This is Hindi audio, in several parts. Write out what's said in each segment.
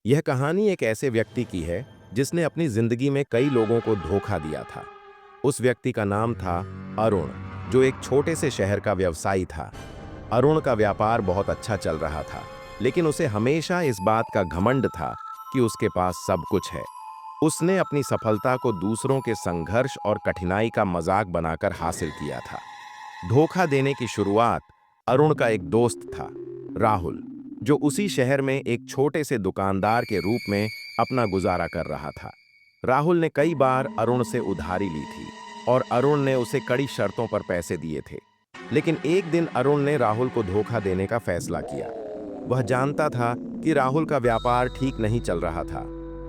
यह कहानी एक ऐसे व्यक्ति की है जिसने अपनी जिंदगी में कई लोगों को धोखा दिया था। उस व्यक्ति का नाम था अरुण, जो एक छोटे से शहर का व्यवसायी था। अरुण का व्यापार बहुत अच्छा चल रहा था, लेकिन उसे हमेशा इस बात का घमंड था कि उसके पास सब कुछ है। उसने अपनी सफलता को दूसरों के संघर्ष और कठिनाई का मजाक बनाकर हासिल किया था। धोखा देने की शुरुआत अरुण का एक दोस्त था, राहुल, जो उसी शहर में एक छोटे से दुकानदार के रूप में अपना गुजारा कर रहा था। राहुल ने कई बार अरुण से उधारी ली थी और अरुण ने उसे कड़ी शर्तों पर पैसे दिए थे। लेकिन एक दिन अरुण ने राहुल को धोखा देने का फैसला किया। वह जानता था कि राहुल का व्यापार ठीक नहीं चल रहा था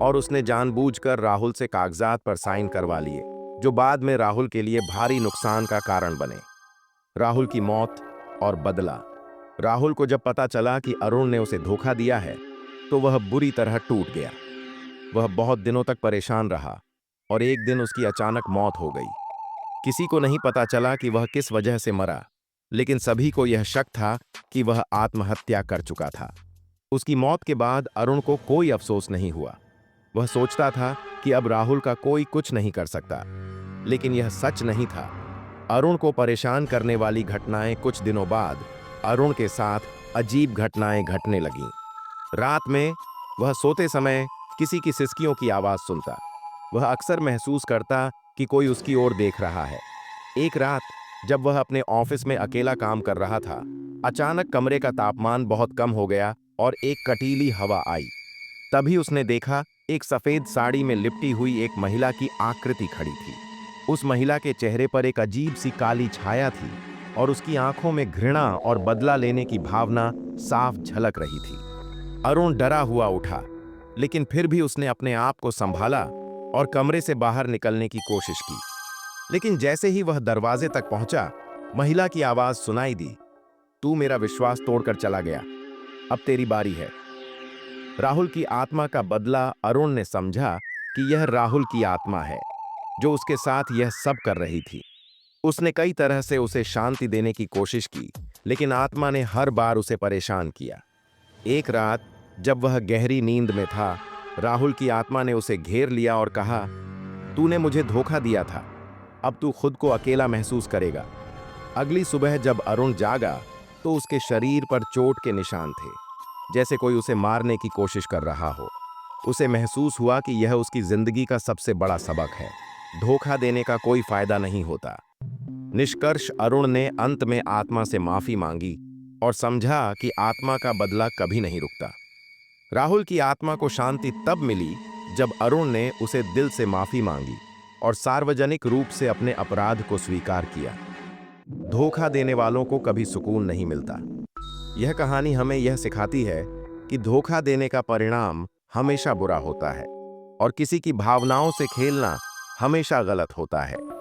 और उसने जानबूझकर राहुल से कागजात पर साइन करवा लिए, जो बाद में राहुल के लिए भारी नुकसान का कारण बने। राहुल की मौत और बदला। राहुल को जब पता चला कि अरुण ने उसे धोखा दिया है, तो वह बुरी तरह टूट गया। वह बहुत दिनों तक परेशान रहा और एक दिन उसकी अचानक मौत हो गई। किसी को नहीं पता चला कि वह किस वजह से मरा, लेकिन सभी को यह शक था कि वह आत्महत्या कर चुका था। उसकी मौत के बाद अरुण को कोई अफसोस नहीं हुआ। वह सोचता था कि अब राहुल का कोई कुछ नहीं कर सकता, लेकिन यह सच नहीं था। अरुण को परेशान करने वाली घटनाएं कुछ दिनों बाद अरुण के साथ अजीब घटनाएं घटने लगीं। रात में वह सोते समय किसी की सिसकियों की आवाज सुनता। वह अक्सर महसूस करता कि कोई उसकी ओर देख रहा है। एक रात जब वह अपने ऑफिस में अकेला काम कर रहा था, अचानक कमरे का तापमान बहुत कम हो गया और एक कटीली हवा आई। तभी उसने देखा, एक सफेद साड़ी में लिपटी हुई एक महिला की आकृति खड़ी थी। उस महिला के चेहरे पर एक अजीब सी काली छाया थी और उसकी आंखों में घृणा और बदला लेने की भावना साफ झलक रही थी। अरुण डरा हुआ उठा, लेकिन फिर भी उसने अपने आप को संभाला और कमरे से बाहर निकलने की कोशिश की। लेकिन जैसे ही वह दरवाजे तक पहुंचा, महिला की आवाज सुनाई दी, "तू मेरा विश्वास तोड़कर चला गया, अब तेरी बारी है।" राहुल की आत्मा का बदला। अरुण ने समझा कि यह राहुल की आत्मा है, जो उसके साथ यह सब कर रही थी। उसने कई तरह से उसे शांति देने की कोशिश की, लेकिन आत्मा ने हर बार उसे परेशान किया। एक रात जब वह गहरी नींद में था, राहुल की आत्मा ने उसे घेर लिया और कहा, "तूने मुझे धोखा दिया था, अब तू खुद को अकेला महसूस करेगा।" अगली सुबह जब अरुण जागा, तो उसके शरीर पर चोट के निशान थे, जैसे कोई उसे मारने की कोशिश कर रहा हो। उसे महसूस हुआ कि यह उसकी जिंदगी का सबसे बड़ा सबक है। धोखा देने का कोई फायदा नहीं होता। निष्कर्ष, अरुण ने अंत में आत्मा से माफी मांगी और समझा कि आत्मा का बदला कभी नहीं रुकता। राहुल की आत्मा को शांति तब मिली जब अरुण ने उसे दिल से माफी मांगी और सार्वजनिक रूप से अपने अपराध को स्वीकार किया। धोखा देने वालों को कभी सुकून नहीं मिलता। यह कहानी हमें यह सिखाती है कि धोखा देने का परिणाम हमेशा बुरा होता है और किसी की भावनाओं से खेलना हमेशा गलत होता है।